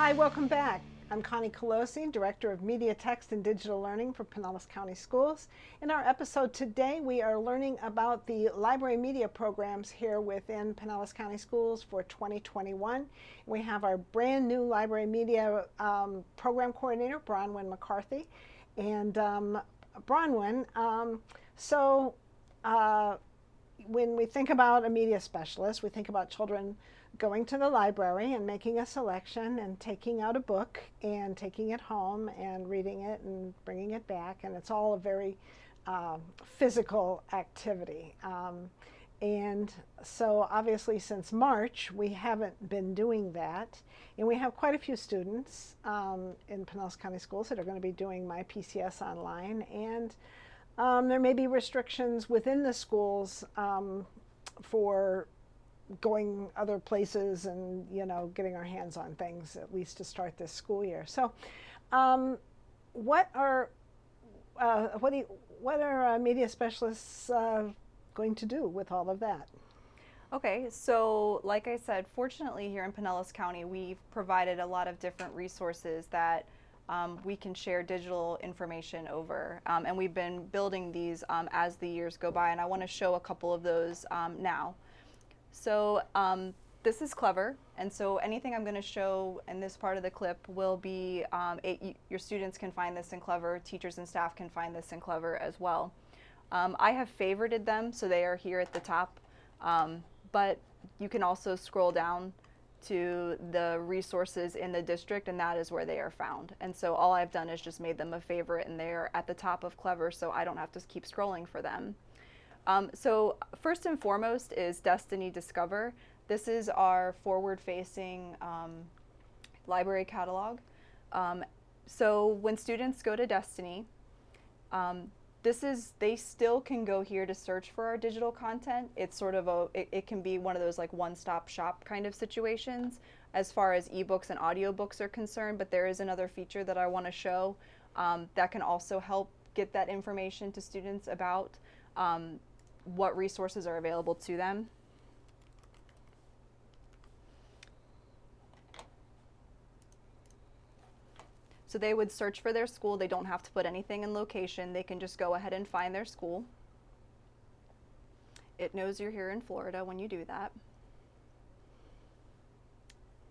Hi, welcome back. I'm Connie Colosi, Director of Media Text and Digital Learning for Pinellas County Schools. In our episode today, we are learning about the library media programs here within Pinellas County Schools for 2021. We have our brand new library media program coordinator, Bronwyn McCarthy. And Bronwyn, when we think about a media specialist, we think about children going to the library and making a selection and taking out a book and taking it home and reading it and bringing it back. And it's all a very physical activity. And so obviously since March, we haven't been doing that. And we have quite a few students in Pinellas County Schools that are going to be doing My PCS online. And there may be restrictions within the schools for going other places and getting our hands on things, at least to start this school year. So what are media specialists going to do with all of that? Okay, so like I said, fortunately here in Pinellas County, we've provided a lot of different resources that we can share digital information over. And we've been building these as the years go by, and I want to show a couple of those now. So this is Clever, and so anything I'm going to show in this part of the clip will be, your students can find this in Clever, teachers and staff can find this in Clever as well. I have favorited them, so they are here at the top, but you can also scroll down to the resources in the district, and that is where they are found. And so all I've done is just made them a favorite, and they're at the top of Clever, so I don't have to keep scrolling for them. So first and foremost is Destiny Discover. This is our forward-facing library catalog. So when students go to Destiny, they still can go here to search for our digital content. It's sort of it can be one of those like one-stop shop kind of situations as far as ebooks and audiobooks are concerned, but there is another feature that I want to show that can also help get that information to students about what resources are available to them. So they would search for their school. They don't have to put anything in location. They can just go ahead and find their school. It knows you're here in Florida when you do that.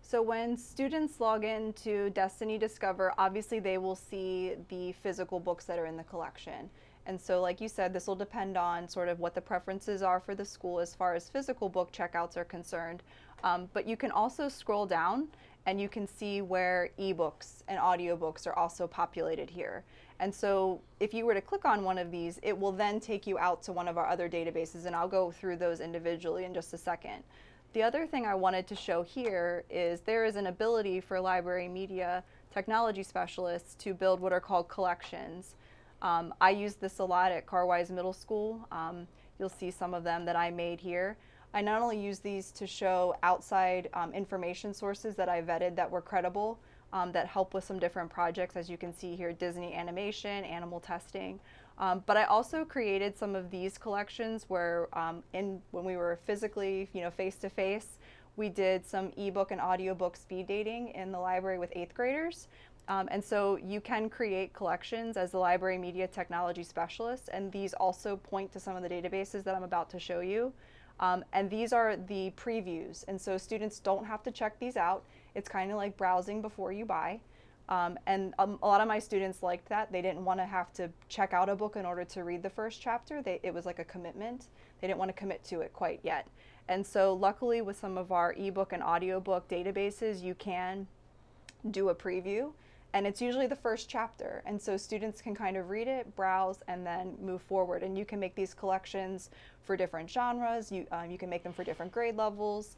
So when students log into Destiny Discover, obviously they will see the physical books that are in the collection. And so like you said, this will depend on sort of what the preferences are for the school as far as physical book checkouts are concerned. But you can also scroll down and you can see where ebooks and audiobooks are also populated here. And so if you were to click on one of these, it will then take you out to one of our other databases, and I'll go through those individually in just a second. The other thing I wanted to show here is there is an ability for library media technology specialists to build what are called collections. I use this a lot at Carwise Middle School. You'll see some of them that I made here. I not only use these to show outside information sources that I vetted that were credible, that help with some different projects, as you can see here, Disney animation, animal testing. But I also created some of these collections where when we were physically, face to face, we did some ebook and audiobook speed dating in the library with 8th graders. And so you can create collections as the library media technology specialist, and these also point to some of the databases that I'm about to show you. And these are the previews, and so students don't have to check these out. It's kind of like browsing before you buy. And a lot of my students liked that. They didn't want to have to check out a book in order to read the first chapter. It was like a commitment. They didn't want to commit to it quite yet. And so luckily with some of our ebook and audiobook databases, you can do a preview. And it's usually the first chapter, and so students can kind of read it, browse, and then move forward. And you can make these collections for different genres. You can make them for different grade levels.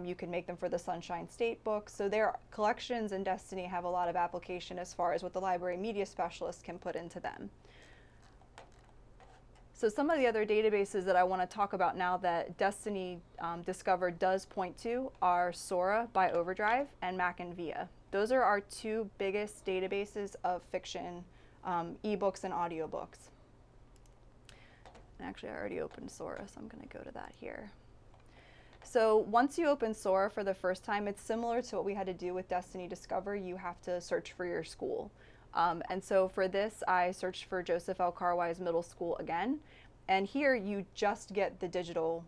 You can make them for the Sunshine State books. So their collections in Destiny have a lot of application as far as what the library media specialist can put into them. So some of the other databases that I want to talk about now that Destiny Discover does point to are Sora by Overdrive and Mac and Via. Those are our two biggest databases of fiction, ebooks and audiobooks. And actually I already opened Sora, so I'm going to go to that here. So once you open Sora for the first time, it's similar to what we had to do with Destiny Discover. You have to search for your school. And so for this, I searched for Joseph L. Carwise Middle School again. And here you just get the digital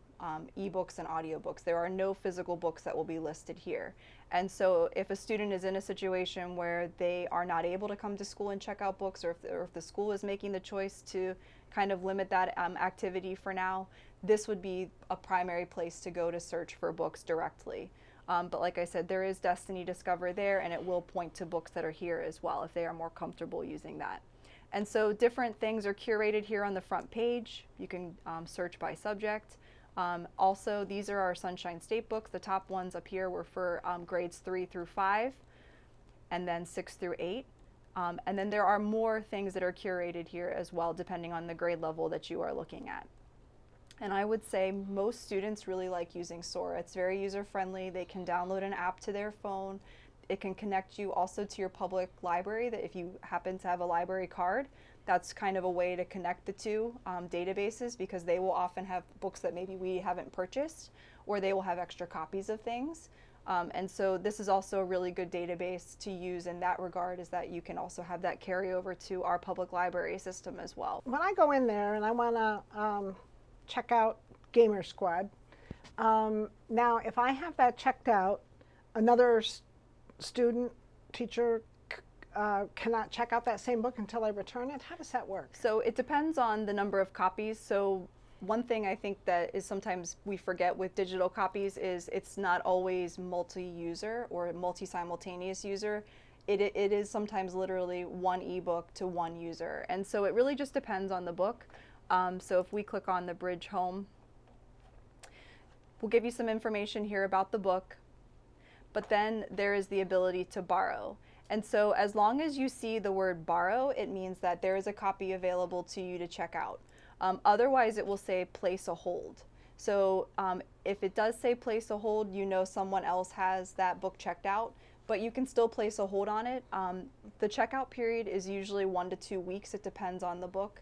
ebooks and audiobooks. There are no physical books that will be listed here. And so if a student is in a situation where they are not able to come to school and check out books, or if the school is making the choice to kind of limit that activity for now, this would be a primary place to go to search for books directly. But like I said, there is Destiny Discover there, and it will point to books that are here as well if they are more comfortable using that. And so different things are curated here on the front page. You can search by subject. Also, these are our Sunshine State books. The top ones up here were for grades 3 through 5, and then 6 through 8. And then there are more things that are curated here as well, depending on the grade level that you are looking at. And I would say most students really like using Sora. It's very user-friendly. They can download an app to their phone. It can connect you also to your public library, that if you happen to have a library card, that's kind of a way to connect the two databases, because they will often have books that maybe we haven't purchased, or they will have extra copies of things. And so this is also a really good database to use in that regard, is that you can also have that carry over to our public library system as well. When I go in there and I want to check out Gamer Squad, now if I have that checked out, another student, teacher cannot check out that same book until I return it? How does that work? So it depends on the number of copies. So one thing I think that is sometimes we forget with digital copies is it's not always multi-user or multi-simultaneous user. It is sometimes literally one ebook to one user. And so it really just depends on the book. So if we click on the Bridge Home, we'll give you some information here about the book, but then there is the ability to borrow. And so as long as you see the word borrow, it means that there is a copy available to you to check out. Otherwise, it will say place a hold. So if it does say place a hold, you know someone else has that book checked out, but you can still place a hold on it. The checkout period is usually 1 to 2 weeks. It depends on the book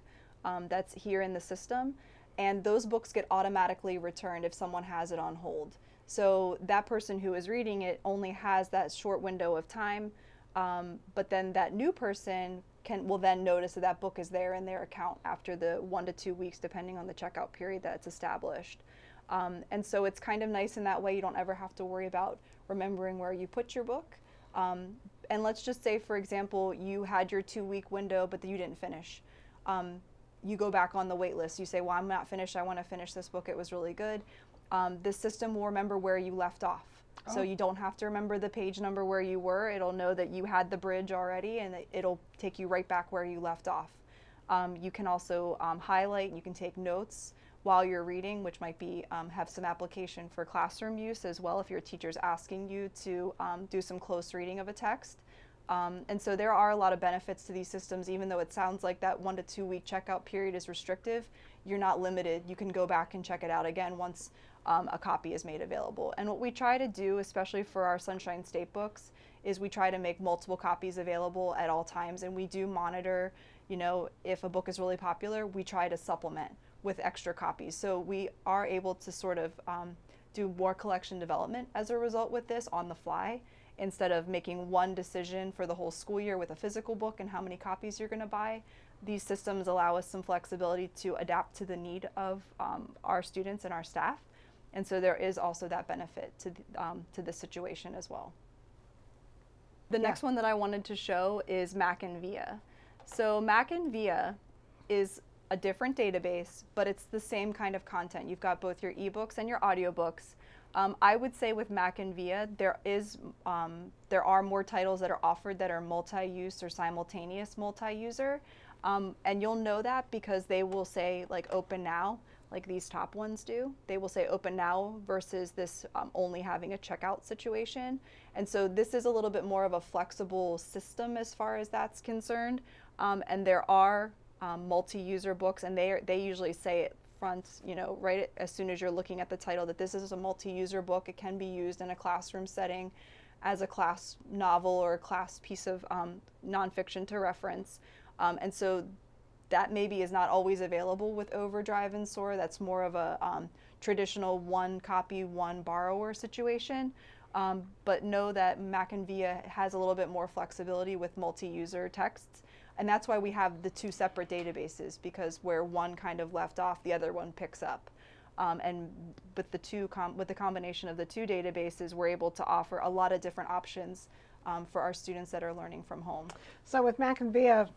that's here in the system. And those books get automatically returned if someone has it on hold. So that person who is reading it only has that short window of time, but then that new person will then notice that that book is there in their account after the 1 to 2 weeks, depending on the checkout period that's established. And so it's kind of nice in that way. You don't ever have to worry about remembering where you put your book. And let's just say, for example, you had your 2-week window, but you didn't finish. You go back on the wait list. You say, well, I'm not finished. I want to finish this book. It was really good. The system will remember where you left off. Oh. So you don't have to remember the page number where you were. It'll know that you had the bridge already, and it'll take you right back where you left off. You can also highlight, you can take notes while you're reading, which might be have some application for classroom use as well if your teacher's asking you to do some close reading of a text. And so there are a lot of benefits to these systems. Even though it sounds like that 1 to 2 week checkout period is restrictive, you're not limited. You can go back and check it out again once a copy is made available. And what we try to do, especially for our Sunshine State books, is we try to make multiple copies available at all times. And we do monitor, you know, if a book is really popular, we try to supplement with extra copies. So we are able to sort of do more collection development as a result with this on the fly, instead of making one decision for the whole school year with a physical book and how many copies you're going to buy. These systems allow us some flexibility to adapt to the need of our students and our staff. And so there is also that benefit to this situation as well. The next one that I wanted to show is Mac and Via. So Mac and Via is a different database, but it's the same kind of content. You've got both your ebooks and your audiobooks. I would say with Mac and Via, there are more titles that are offered that are multi-use or simultaneous multi-user. And you'll know that because they will say like open now, like these top ones do. They will say open now versus this only having a checkout situation. And so this is a little bit more of a flexible system as far as that's concerned. And there are multi-user books, and they usually say it front, you know, right as soon as you're looking at the title, that this is a multi-user book. It can be used in a classroom setting as a class novel or a class piece of nonfiction to reference. And so that maybe is not always available with Overdrive and Sora. That's more of a traditional one copy, one borrower situation. But know that Mac and Via has a little bit more flexibility with multi-user texts. And that's why we have the two separate databases, because where one kind of left off, the other one picks up. And with the combination of the two databases, we're able to offer a lot of different options for our students that are learning from home. So with Mac and Via,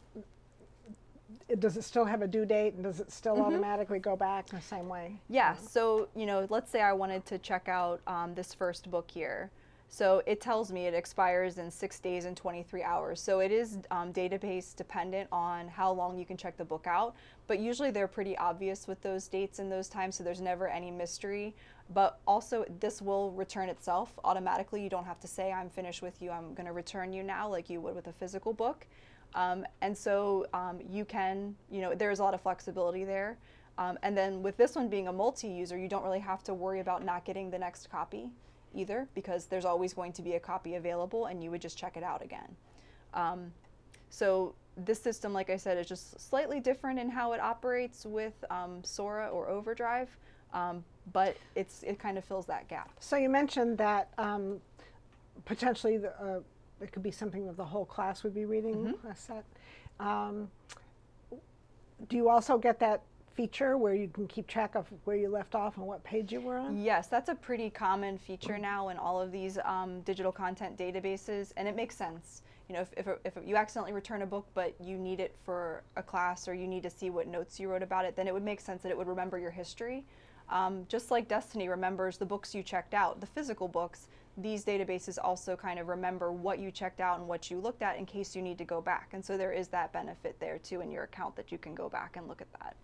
does it still have a due date, and does it still automatically go back in the same way? Yeah, so let's say I wanted to check out this first book here. So it tells me it expires in 6 days and 23 hours. So it is database dependent on how long you can check the book out. But usually they're pretty obvious with those dates and those times, so there's never any mystery. But also this will return itself automatically. You don't have to say, I'm finished with you, I'm going to return you now, like you would with a physical book. And so you can, there's a lot of flexibility there. And then with this one being a multi-user, you don't really have to worry about not getting the next copy either, because there's always going to be a copy available and you would just check it out again. So this system, like I said, is just slightly different in how it operates with Sora or Overdrive, but it kind of fills that gap. So you mentioned that potentially it could be something that the whole class would be reading a set. Do you also get that feature where you can keep track of where you left off and what page you were on? Yes, that's a pretty common feature now in all of these digital content databases, and it makes sense. If you accidentally return a book but you need it for a class, or you need to see what notes you wrote about it, then it would make sense that it would remember your history. Just like Destiny remembers the books you checked out, the physical books, these databases also kind of remember what you checked out and what you looked at in case you need to go back. And so there is that benefit there too in your account, that you can go back and look at that.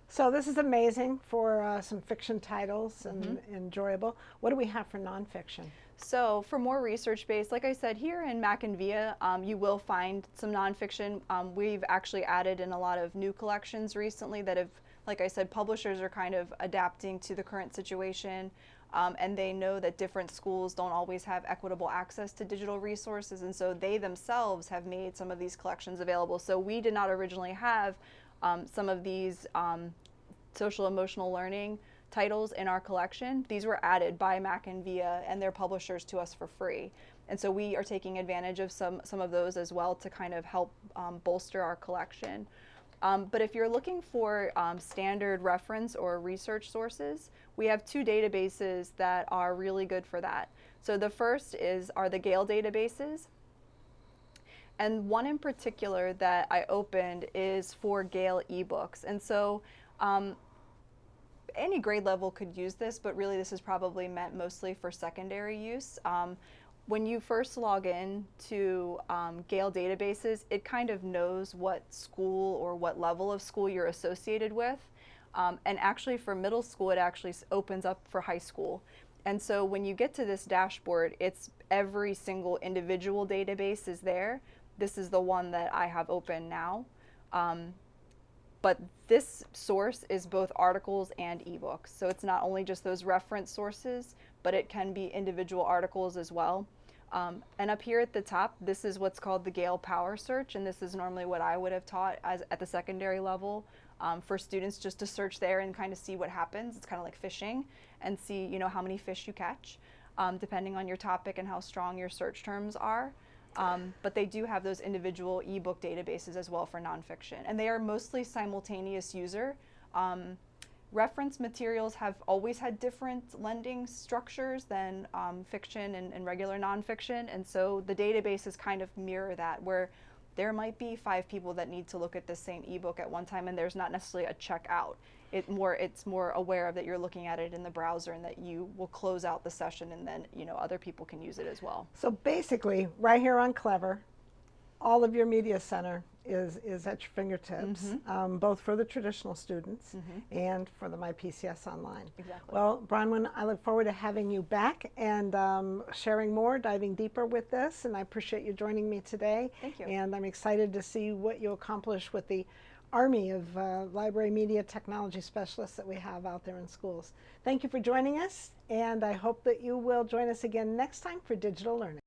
So this is amazing for some fiction titles and enjoyable. What do we have for nonfiction? So for more research-based, like I said, here in Mac and Via, you will find some nonfiction. We've actually added in a lot of new collections recently that have, like I said, publishers are kind of adapting to the current situation, and they know that different schools don't always have equitable access to digital resources, and so they themselves have made some of these collections available. So we did not originally have some of these social emotional learning titles in our collection. These were added by Mac and Via and their publishers to us for free. And so we are taking advantage of some of those as well to kind of help bolster our collection. But if you're looking for standard reference or research sources, we have two databases that are really good for that. So the first are the Gale databases. And one in particular that I opened is for Gale ebooks. And so any grade level could use this, but really this is probably meant mostly for secondary use. When you first log in to Gale databases, it kind of knows what school or what level of school you're associated with. And actually for middle school, it actually opens up for high school. And so when you get to this dashboard, it's every single individual database is there. This is the one that I have open now. But this source is both articles and ebooks. So it's not only just those reference sources, but it can be individual articles as well. And up here at the top, this is what's called the Gale Power Search, and this is normally what I would have taught at the secondary level for students, just to search there and kind of see what happens. It's kind of like fishing, and see how many fish you catch, depending on your topic and how strong your search terms are. But they do have those individual ebook databases as well for nonfiction, and they are mostly simultaneous user. Reference materials have always had different lending structures than fiction and regular nonfiction, and so the databases kind of mirror that, where there might be 5 people that need to look at the same ebook at one time, and there's not necessarily a checkout. It's more aware of that you're looking at it in the browser, and that you will close out the session, and then other people can use it as well. So basically, right here on Clever, all of your media center is at your fingertips, both for the traditional students and for the MyPCS Online. Exactly. Well, Bronwyn, I look forward to having you back and sharing more, diving deeper with this, and I appreciate you joining me today. Thank you. And I'm excited to see what you accomplish with the army of library media technology specialists that we have out there in schools. Thank you for joining us, and I hope that you will join us again next time for Digital Learning.